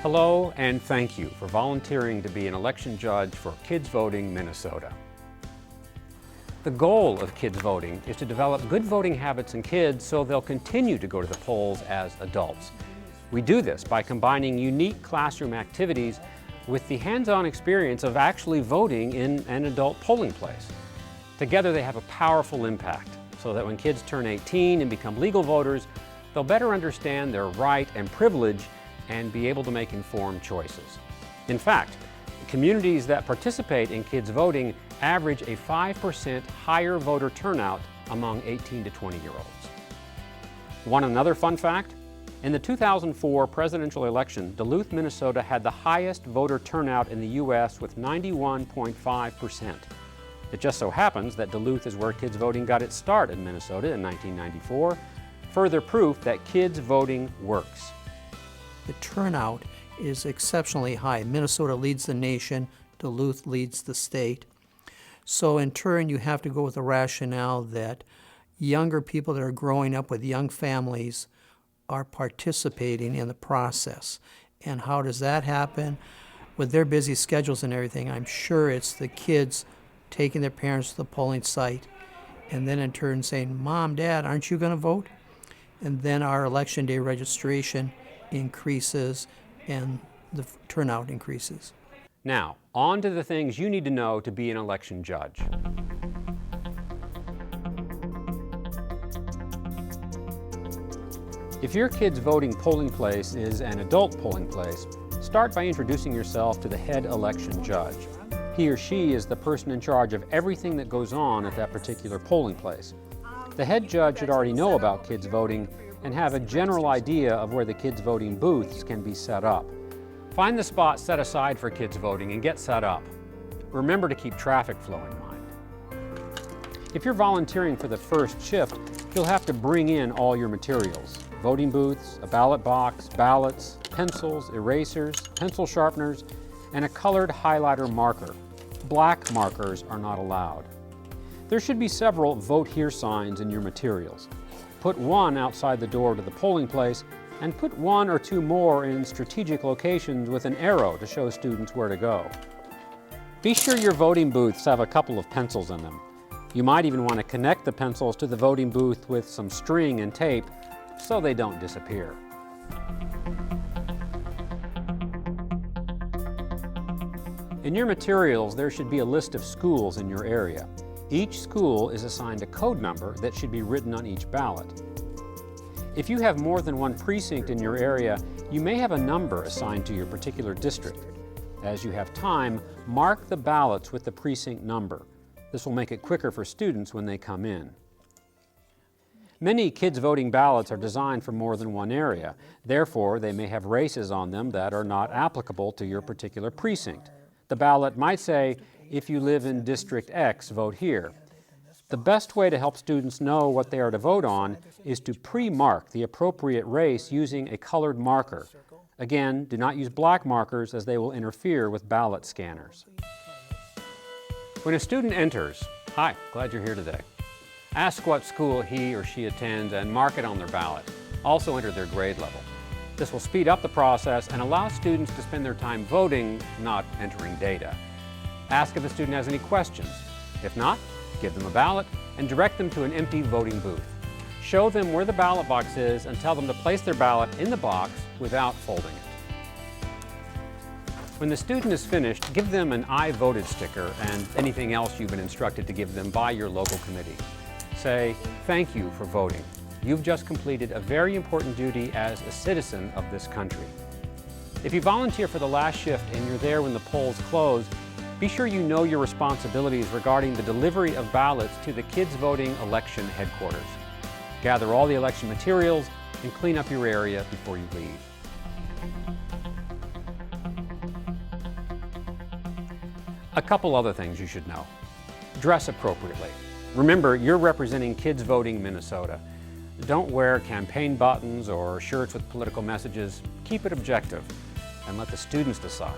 Hello and thank you for volunteering to be an election judge for Kids Voting Minnesota. The goal of Kids Voting is to develop good voting habits in kids so they'll continue to go to the polls as adults. We do this by combining unique classroom activities with the hands-on experience of actually voting in an adult polling place. Together they have a powerful impact so that when kids turn 18 and become legal voters, they'll better understand their right and privilege and be able to make informed choices. In fact, communities that participate in kids voting average a 5% higher voter turnout among 18 to 20-year-olds. Want another fun fact? In the 2004 presidential election, Duluth, Minnesota had the highest voter turnout in the U.S. with 91.5%. It just so happens that Duluth is where kids voting got its start in Minnesota in 1994, further proof that kids voting works. The turnout is exceptionally high. Minnesota leads the nation, Duluth leads the state. So in turn, you have to go with the rationale that younger people that are growing up with young families are participating in the process. And how does that happen? With their busy schedules and everything, I'm sure it's the kids taking their parents to the polling site and then in turn saying, "Mom, Dad, aren't you going to vote?" And then our election day registration increases and the turnout increases. Now, on to the things you need to know to be an election judge. If your kid's voting polling place is an adult polling place, start by introducing yourself to the head election judge. He or she is the person in charge of everything that goes on at that particular polling place. The head judge should already know about kids voting and have a general idea of where the kids voting booths can be set up. Find the spot set aside for kids voting and get set up. Remember to keep traffic flow in mind. If you're volunteering for the first shift, you'll have to bring in all your materials: voting booths, a ballot box, ballots, pencils, erasers, pencil sharpeners, and a colored highlighter marker. Black markers are not allowed. There should be several "Vote Here" signs in your materials. Put one outside the door to the polling place and put one or two more in strategic locations with an arrow to show students where to go. Be sure your voting booths have a couple of pencils in them. You might even want to connect the pencils to the voting booth with some string and tape so they don't disappear. In your materials, there should be a list of schools in your area. Each school is assigned a code number that should be written on each ballot. If you have more than one precinct in your area, you may have a number assigned to your particular district. As you have time, mark the ballots with the precinct number. This will make it quicker for students when they come in. Many kids voting ballots are designed for more than one area. Therefore, they may have races on them that are not applicable to your particular precinct. The ballot might say, "If you live in District X, vote here." The best way to help students know what they are to vote on is to pre-mark the appropriate race using a colored marker. Again, do not use black markers as they will interfere with ballot scanners. When a student enters, "Hi, glad you're here today," ask what school he or she attends and mark it on their ballot. Also enter their grade level. This will speed up the process and allow students to spend their time voting, not entering data. Ask if the student has any questions. If not, give them a ballot and direct them to an empty voting booth. Show them where the ballot box is and tell them to place their ballot in the box without folding it. When the student is finished, give them an "I voted" sticker and anything else you've been instructed to give them by your local committee. Say, "Thank you for voting. You've just completed a very important duty as a citizen of this country." If you volunteer for the last shift and you're there when the polls close, be sure you know your responsibilities regarding the delivery of ballots to the Kids Voting Election Headquarters. Gather all the election materials and clean up your area before you leave. A couple other things you should know. Dress appropriately. Remember, you're representing Kids Voting Minnesota. Don't wear campaign buttons or shirts with political messages. Keep it objective and let the students decide.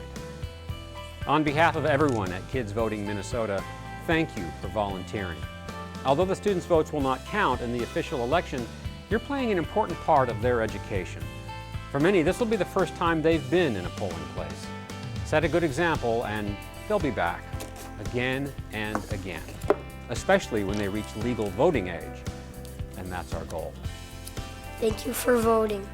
On behalf of everyone at Kids Voting Minnesota, thank you for volunteering. Although the students' votes will not count in the official election, you're playing an important part of their education. For many, this will be the first time they've been in a polling place. Set a good example and they'll be back again and again, especially when they reach legal voting age. And that's our goal. Thank you for voting.